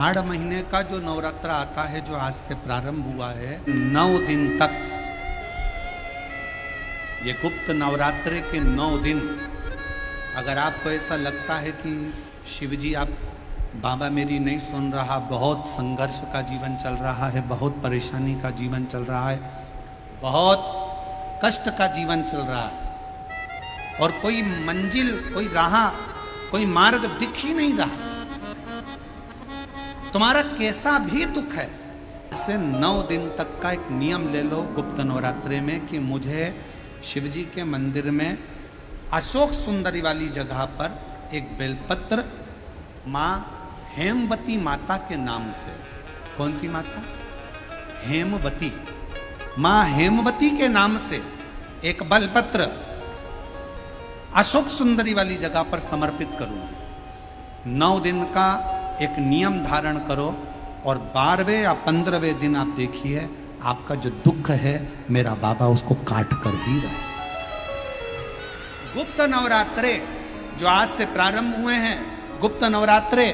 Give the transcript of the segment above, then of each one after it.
आठ महीने का जो नवरात्र आता है, जो आज से प्रारंभ हुआ है, 9 दिन तक, ये गुप्त नवरात्रे के 9 दिन, अगर आपको ऐसा लगता है कि शिवजी आप बाबा मेरी नहीं सुन रहा, बहुत संघर्ष का जीवन चल रहा है, बहुत परेशानी का जीवन चल रहा है, बहुत कष्ट का जीवन चल रहा है और कोई मंजिल, कोई राह, कोई मार्ग दिख ही नहीं रहा, तुम्हारा कैसा भी दुख है, इससे 9 दिन तक का एक नियम ले लो गुप्त नवरात्रे में कि मुझे शिवजी के मंदिर में अशोक सुंदरी वाली जगह पर एक बेलपत्र माँ हेमवती माता के नाम से, कौन सी माता? हेमवती, माँ हेमवती के नाम से एक बेलपत्र अशोक सुंदरी वाली जगह पर समर्पित करूंगी। 9 दिन का एक नियम धारण करो और 12वें या 15वें दिन आप देखिए आपका जो दुख है मेरा बाबा उसको काट कर ही रहे। गुप्त नवरात्रे जो आज से प्रारंभ हुए हैं, गुप्त नवरात्रे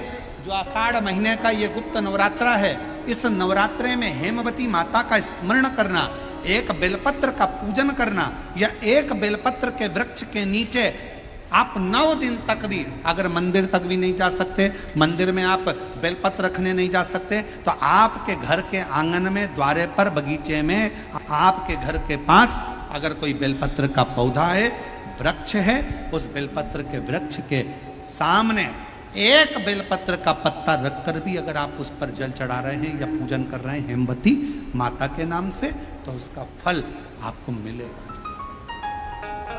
जो आषाढ़ महीने का ये गुप्त नवरात्रा है, इस नवरात्रे में हेमवती माता का स्मरण करना, एक बेलपत्र का पूजन करना या एक बेलपत्र के वृक्ष के नीचे आप 9 दिन तक भी, अगर मंदिर तक भी नहीं जा सकते, मंदिर में आप बेलपत्र रखने नहीं जा सकते, तो आपके घर के आंगन में, द्वारे पर, बगीचे में, आपके घर के पास अगर कोई बेलपत्र का पौधा है, वृक्ष है, उस बेलपत्र के वृक्ष के सामने एक बेलपत्र का पत्ता रखकर भी अगर आप उस पर जल चढ़ा रहे हैं या पूजन कर रहे हैं हेमवती माता के नाम से, तो उसका फल आपको मिलेगा।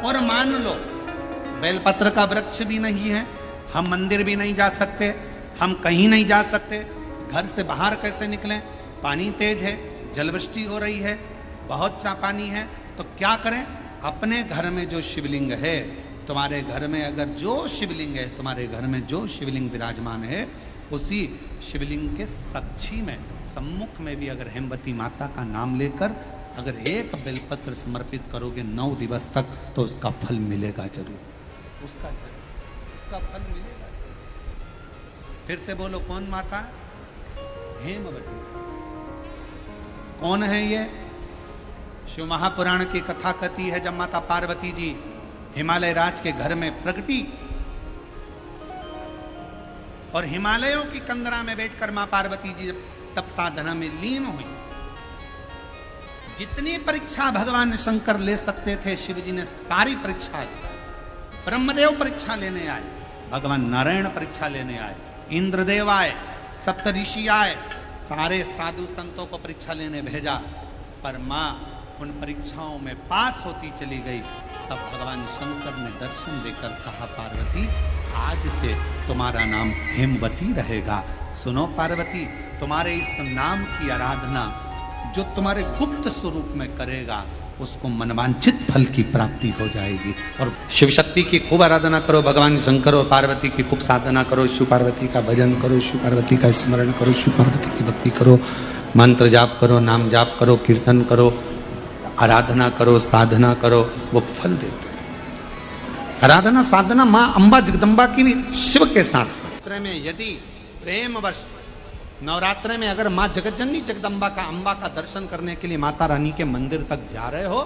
और मान लो बेलपत्र का वृक्ष भी नहीं है, हम मंदिर भी नहीं जा सकते, हम कहीं नहीं जा सकते, घर से बाहर कैसे निकलें, पानी तेज है, जलवृष्टि हो रही है, बहुत सा पानी है, तो क्या करें? अपने घर में जो शिवलिंग है, तुम्हारे घर में अगर जो शिवलिंग है, तुम्हारे घर में जो शिवलिंग विराजमान है, उसी शिवलिंग के साक्षी में, सम्मुख में भी अगर हेमवती माता का नाम लेकर अगर एक बेलपत्र समर्पित करोगे 9 दिवस तक, तो उसका फल मिलेगा जरूर, उसका फल मिलेगा। फिर से बोलो, कौन माता? हेमवती। कौन है ये? शिव महापुराण की कथा कहती है, जब माता पार्वती जी हिमालय राज के घर में प्रकटी और हिमालयों की कंदरा में बैठकर मां पार्वती जी तप साधना में लीन हुई, जितनी परीक्षा भगवान शंकर ले सकते थे, शिवजी ने सारी परीक्षा ली। ब्रह्मदेव परीक्षा लेने आए, भगवान नारायण परीक्षा लेने आए, इंद्रदेव आए, सप्तऋषि आए, सारे साधु संतों को परीक्षा लेने भेजा, पर मां उन परीक्षाओं में पास होती चली गई। तब भगवान शंकर ने दर्शन देकर कहा, पार्वती आज से तुम्हारा नाम हेमवती रहेगा। सुनो पार्वती, तुम्हारे इस नाम की आराधना जो तुम्हारे गुप्त स्वरूप में करेगा, उसको मनवांछित फल की प्राप्ति हो जाएगी। और शिव शक्ति की खूब आराधना करो, भगवान शंकर और पार्वती की खूब साधना करो, शिव पार्वती का भजन करो, शिव पार्वती का स्मरण करो, शिव पार्वती की भक्ति करो, मंत्र जाप करो, नाम जाप करो, कीर्तन करो, आराधना करो, साधना करो, वो फल देते हैं। आराधना साधना माँ अम्बा जगदम्बा की भी शिव के साथ। नवरात्र में यदि प्रेमवश, नवरात्र में अगर माँ जगतजननी जगदम्बा का, अम्बा का दर्शन करने के लिए माता रानी के मंदिर तक जा रहे हो,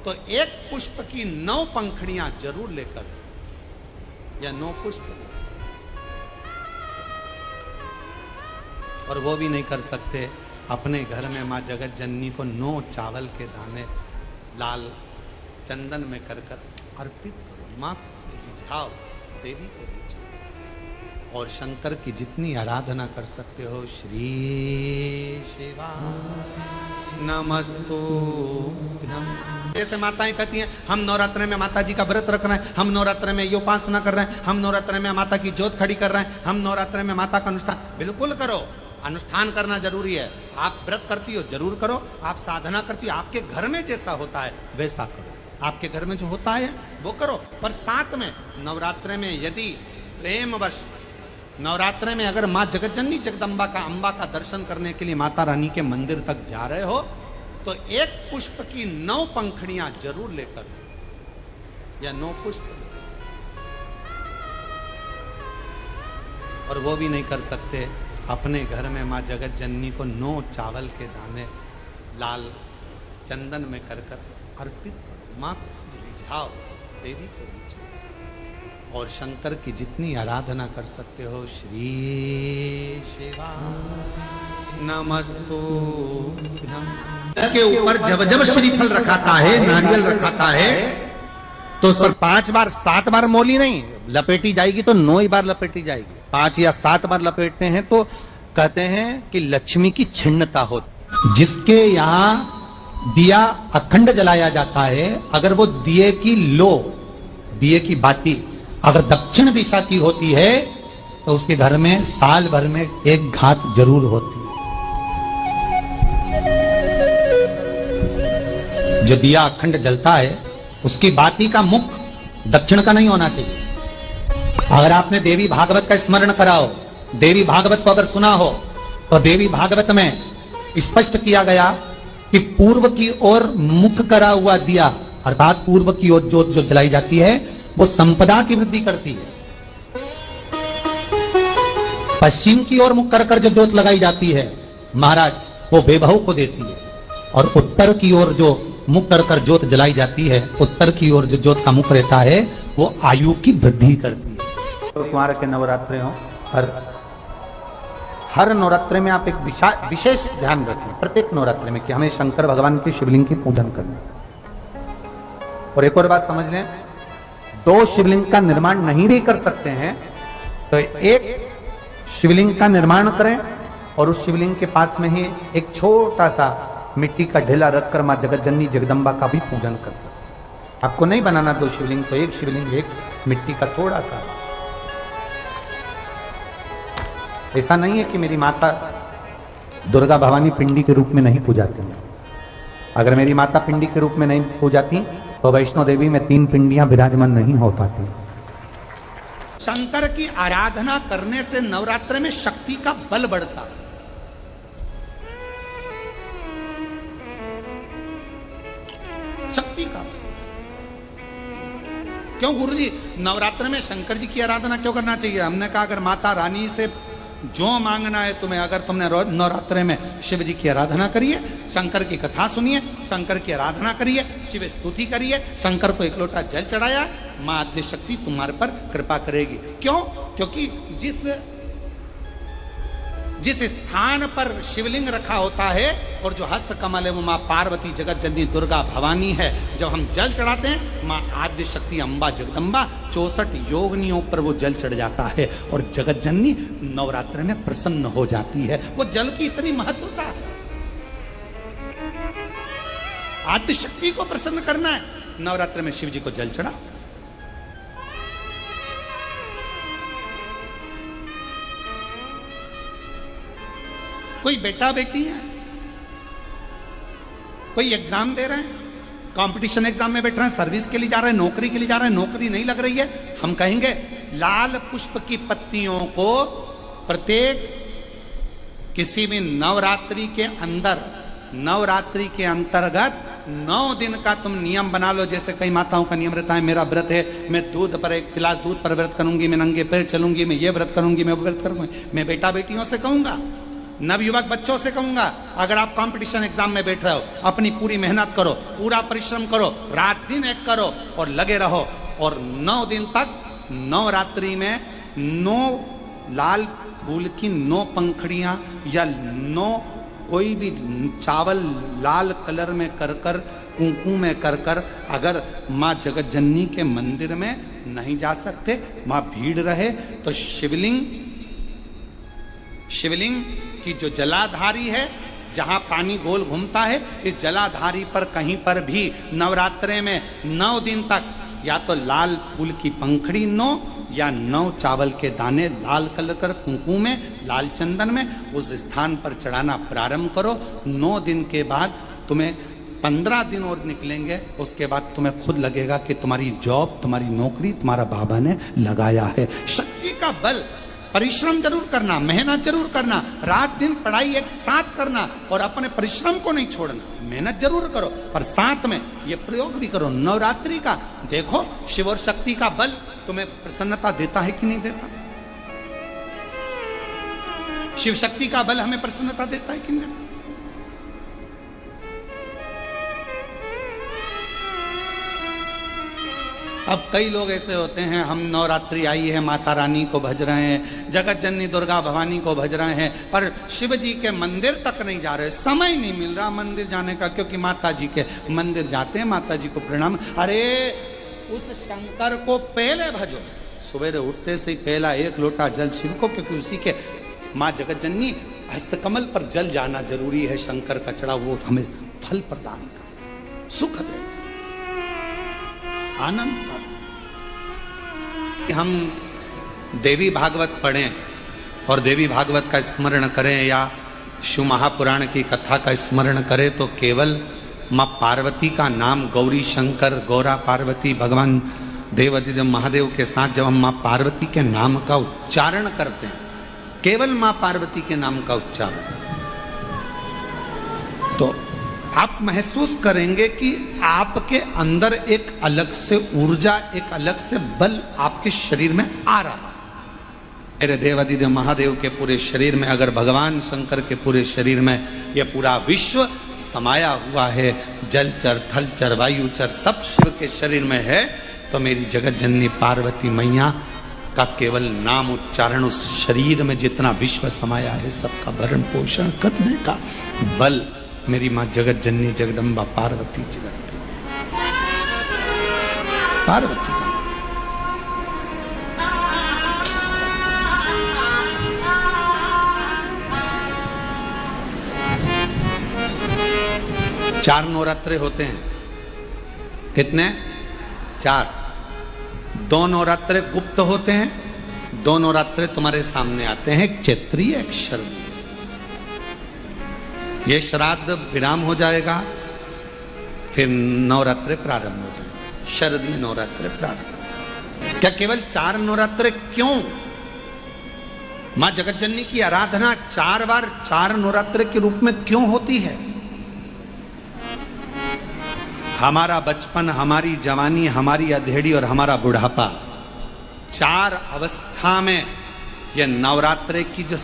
तो एक पुष्प की 9 पंखुड़ियां जरूर लेकर जाओ, या 9 पुष्प। और वो भी नहीं कर सकते, अपने घर में माँ जगत जननी को 9 चावल के दाने लाल चंदन में कर अर्पित करो, माँ को रिझाओ, देवी को रिझाओ। और शंकर की जितनी आराधना कर सकते हो, श्री शिवा नमस्तु। जैसे माताएं कहती हैं, हम नवरात्र में माता जी का व्रत रख रहे हैं, हम नवरात्र में ये उपासना कर रहे हैं, हम नवरात्र में माता की ज्योत खड़ी कर रहे हैं, हम नवरात्र में माता का अनुष्ठान। बिल्कुल करो, अनुष्ठान करना जरूरी है। आप व्रत करती हो जरूर करो, आप साधना करती हो, आपके घर में जैसा होता है वैसा करो, आपके घर में जो होता है वो करो। पर साथ में नवरात्र में यदि प्रेमवश, नवरात्र में अगर माँ जगतजननी जगदम्बा का, अम्बा का दर्शन करने के लिए माता रानी के मंदिर तक जा रहे हो, तो एक पुष्प की 9 पंखुड़ियां जरूर लेकर जाओ, या 9 पुष्प। और वो भी नहीं कर सकते, अपने घर में माँ जगत जननी को 9 चावल के दाने लाल चंदन में कर कर अर्पित करो। माँ को रिझाओ, देवी को रिझाओ और शंकर की जितनी आराधना कर सकते हो। श्री शिवा नमस्तुभ्यं। इसके ऊपर जब जब श्रीफल रखाता है, नारियल रखाता है, तो उस पर 5 बार 7 बार मोली नहीं लपेटी जाएगी, तो 9 ही बार लपेटी जाएगी। 5 या 7 बार लपेटते हैं तो कहते हैं कि लक्ष्मी की छिन्नता होती। जिसके यहाँ दिया अखंड जलाया जाता है, अगर वो दिए की लो, दिए की बाती अगर दक्षिण दिशा की होती है तो उसके घर में साल भर में एक घात जरूर होती है। जो दिया अखंड जलता है उसकी बाती का मुख दक्षिण का नहीं होना चाहिए। अगर आपने देवी भागवत का स्मरण कराओ, देवी भागवत को अगर सुना हो, तो देवी भागवत में स्पष्ट किया गया कि पूर्व की ओर मुख करा हुआ दिया, अर्थात पूर्व की ओर ज्योत जो जलाई जाती है वो संपदा की वृद्धि करती है। पश्चिम की ओर मुख कर जो ज्योत लगाई जाती है महाराज, वो बेबहू को देती है। और उत्तर की ओर जो मुख कर ज्योत जलाई जाती है, उत्तर की ओर जो ज्योत का मुख रहता है वो आयु की वृद्धि करती है। तो कुमार के नवरात्रे हो, हर नवरात्रे में आप एक विशेष ध्यान रखें, प्रत्येक नवरात्रे में, कि हमें शंकर भगवान की शिवलिंग की पूजन करनी। और एक और बात समझ लें, 2 शिवलिंग का निर्माण नहीं भी कर सकते हैं तो एक शिवलिंग का निर्माण करें और उस शिवलिंग के पास में ही एक छोटा सा मिट्टी का ढेला रखकर मां जगत जननी जगदम्बा का भी पूजन कर सकते। आपको नहीं बनाना 2 शिवलिंग, तो एक शिवलिंग, एक मिट्टी का थोड़ा सा। ऐसा नहीं है कि मेरी माता दुर्गा भवानी पिंडी के रूप में नहीं पूजाती हैं। अगर मेरी माता पिंडी के रूप में नहीं पूजाती तो वैष्णो देवी में 3 पिंडियां विराजमान नहीं हो पाती। शंकर की आराधना करने से नवरात्र में शक्ति का बल बढ़ता। शक्ति का बल। क्यों गुरुजी नवरात्र में शंकर जी की आराधना क्यों करना चाहिए? हमने कहा अगर माता रानी से जो मांगना है तुम्हें, अगर तुमने नवरात्रे में शिव जी की आराधना करिए, शंकर की कथा सुनिए, शंकर की आराधना करिए, शिव स्तुति करिए, शंकर को 1 लोटा जल चढ़ाया, मां आद्य शक्ति तुम्हारे पर कृपा करेगी। क्यों? क्योंकि जिस स्थान पर शिवलिंग रखा होता है और जो हस्त कमल है वो मां पार्वती जगत जननी दुर्गा भवानी है। जब हम जल चढ़ाते हैं मां आद्य शक्ति अम्बा जगदम्बा 64 योगिनियों पर वो जल चढ़ जाता है और जगत जननी नवरात्र में प्रसन्न हो जाती है। वो जल की इतनी महत्वता है। आद्य शक्ति को प्रसन्न करना है, नवरात्र में शिव जी को जल चढ़ाओ। कोई बेटा बेटी है, कोई एग्जाम दे रहे हैं, कंपटीशन एग्जाम में बैठ रहे हैं, सर्विस के लिए जा रहे हैं, नौकरी के लिए जा रहे हैं, नौकरी नहीं लग रही है, हम कहेंगे लाल पुष्प की पत्तियों को प्रत्येक किसी भी नवरात्रि के अंदर, नवरात्रि के अंतर्गत 9 दिन का तुम नियम बना लो। जैसे कई माताओं का नियम रहता है, मेरा व्रत है, मैं दूध पर 1 गिलास दूध पर व्रत करूंगी, मैं नंगे पैर चलूंगी, मैं ये व्रत करूंगी, मैं वो व्रत करूंगी। मैं बेटा बेटियों से कहूंगा, नवयुवक बच्चों से कहूंगा, अगर आप कंपटीशन एग्जाम में बैठ रहे हो, अपनी पूरी मेहनत करो, पूरा परिश्रम करो, रात दिन एक करो और लगे रहो। और 9 दिन तक नवरात्रि में 9 लाल फूल की 9 पंखड़ियां या 9 कोई भी चावल लाल कलर में कर कर, कुंकू में कर कर, अगर माँ जगत जननी के मंदिर में नहीं जा सकते, माँ भीड़ रहे, तो शिवलिंग की जो जलाधारी है, जहां पानी गोल घूमता है, इस जलाधारी पर कहीं पर भी नवरात्रे में 9 दिन तक या तो लाल फूल की पंखड़ी 9 या 9 चावल के दाने लाल कलर कर कुंकू में, लाल चंदन में उस स्थान पर चढ़ाना प्रारंभ करो। 9 दिन के बाद तुम्हें 15 दिन और निकलेंगे, उसके बाद तुम्हें खुद लगेगा कि तुम्हारी जॉब, तुम्हारी नौकरी तुम्हारा बाबा ने लगाया है। शक्ति का बल, परिश्रम जरूर करना, मेहनत जरूर करना, रात दिन पढ़ाई एक साथ करना और अपने परिश्रम को नहीं छोड़ना। मेहनत जरूर करो पर साथ में ये प्रयोग भी करो नवरात्रि का। देखो शिव और शक्ति का बल तुम्हें प्रसन्नता देता है कि नहीं देता। शिव शक्ति का बल हमें प्रसन्नता देता है कि नहीं? अब कई लोग ऐसे होते हैं, हम नवरात्रि आई है, माता रानी को भज रहे हैं, जगत जननी दुर्गा भवानी को भज रहे हैं, पर शिव जी के मंदिर तक नहीं जा रहे, समय नहीं मिल रहा मंदिर जाने का, क्योंकि माता जी के मंदिर जाते हैं, माता जी को प्रणाम। अरे उस शंकर को पहले भजो, सवेरे उठते से ही पहला एक लोटा जल शिव को, क्योंकि उसी के माँ जगत जननी हस्तकमल पर जल जाना जरूरी है। शंकर का चढ़ा वो हमें फल प्रदान कर, सुख दे, आनंद का दे। हम देवी भागवत पढ़ें और देवी भागवत का स्मरण करें या शिव महापुराण की कथा का स्मरण करें तो केवल माँ पार्वती का नाम, गौरी शंकर, गौरा पार्वती, भगवान देवाधिदेव महादेव के साथ जब हम माँ पार्वती के नाम का उच्चारण करते हैं, केवल माँ पार्वती के नाम का उच्चारण, तो आप महसूस करेंगे कि आपके अंदर एक अलग से ऊर्जा, एक अलग से बल आपके शरीर में आ रहा है। मेरे देवाधिदेव महादेव के पूरे शरीर में, अगर भगवान शंकर के पूरे शरीर में यह पूरा विश्व समाया हुआ है, जलचर, थलचर, वायुचर सब शिव के शरीर में है, तो मेरी जगत जननी पार्वती मैया का केवल नाम उच्चारण, उस शरीर में जितना विश्व समाया है सबका भरण पोषण करने का बल मेरी माँ जगत जननी जगदम्बा पार्वती जी रखती है। पार्वती का 4 नवरात्रे होते हैं। कितने? 4। 2 नवरात्रे गुप्त होते हैं, 2 नवरात्रे तुम्हारे सामने आते हैं, एक चैत्रीय, एक शरदीय। ये श्राद्ध विराम हो जाएगा, फिर नवरात्रे प्रारंभ हो जाएंगे, शरदीय नवरात्रे प्रारंभ। क्या केवल 4 नवरात्रे क्यों? मां जगत जननी की आराधना 4 बार 4 नवरात्रे के रूप में क्यों होती है? हमारा बचपन, हमारी जवानी, हमारी अधेड़ी और हमारा बुढ़ापा, 4 अवस्था में यह नवरात्रे की जो